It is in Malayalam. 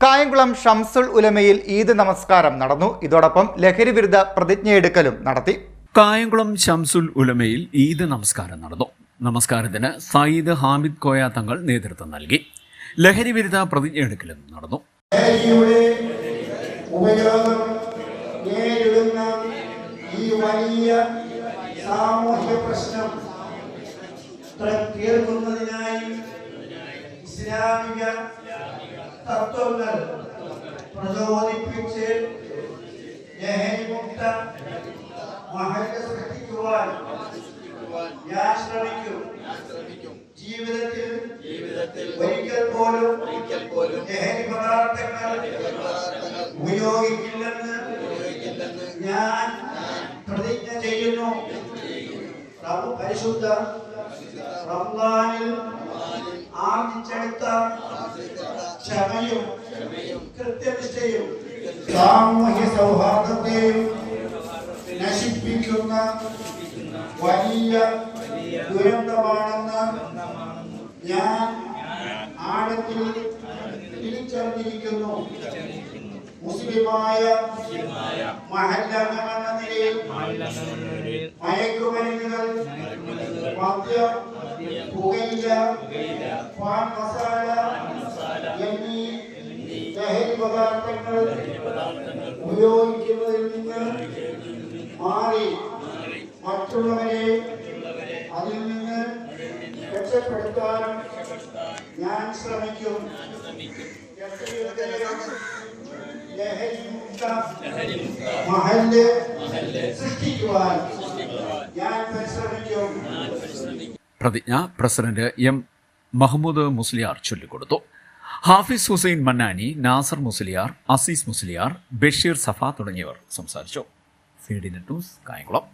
കായംകുളം ഷംസുൽ ഉലമയിൽ ഈദ് നമസ്കാരം നടന്നു. ഇതോടൊപ്പം ലഹരി വിരുദ്ധ പ്രതിജ്ഞയെടുക്കലും നടത്തി. കായംകുളം ഷംസുൽ ഉലമയിൽ ഈദ് നമസ്കാരം നടന്നു. നമസ്കാരത്തിന് സയ്യിദ് ഹാമിദ് കോയ തങ്ങൾ നേതൃത്വം നൽകി. ലഹരി വിരുദ്ധ പ്രതിജ്ഞയെടുക്കലും നടന്നു. ഈ വലിയ സാമൂഹ്യ പ്രശ്നം തീർക്കുന്നതിനായി ഇസ്ലാമിക തത്വങ്ങൾ പ്രചോദിപ്പിച്ച് ലഹരിമുക്ത മഹല്ല് സൃഷ്ടിക്കുവാൻ ഞാൻ ശ്രമിക്കും. ജീവിതത്തിൽ ഒരിക്കൽ പോലും ലഹരി പദാർത്ഥങ്ങൾ ഉപയോഗിക്കില്ലെന്ന് ഞാൻ പ്രതിജ്ഞ ചെയ്യുന്നു. പരിശുദ്ധ റമദാനിൽ ആർജിച്ചെടുത്ത ക്ഷമയും കൃത്യനിഷ്ഠയും സാമൂഹ്യ സൗഹാർദ്ദത്തെയും നശിപ്പിക്കുന്ന വലിയ ദുരന്തമാണെന്ന് ഞാൻ ആഴത്തിൽ തിരിച്ചറിഞ്ഞിരിക്കുന്നു. മുസ്ലിമായ മഹല്ലംഗമെന്ന നിലയിൽ മയക്കുമരുന്നുകൾ, മദ്യം, പുകയില, പാൻ മസാല എന്നീ ലഹരി പദാർത്ഥങ്ങൾ ഉപയോഗിക്കുന്നതിൽ നിന്ന് മാറി മറ്റുള്ളവരെ അതിൽ നിന്ന് രക്ഷപ്പെടുത്താൻ ഞാൻ ശ്രമിക്കും. മഹല്ല് സൃഷ്ടിക്കുവാൻ ഞാൻ പരിശ്രമിക്കും. പ്രതിജ്ഞ പ്രസിഡന്റ് എം മഹ്മൂദ് മുസ്ലിയാർ ചൊല്ലിക്കൊടുത്തു. ഹാഫിസ് ഹുസൈൻ മന്നാനി, നാസർ മുസ്ലിയാർ, അസീസ് മുസ്ലിയാർ, ബഷീർ സഫ തുടങ്ങിയവർ സംസാരിച്ചു. ഫീഡിനെറ്റ് ന്യൂസ്, കായംകുളം.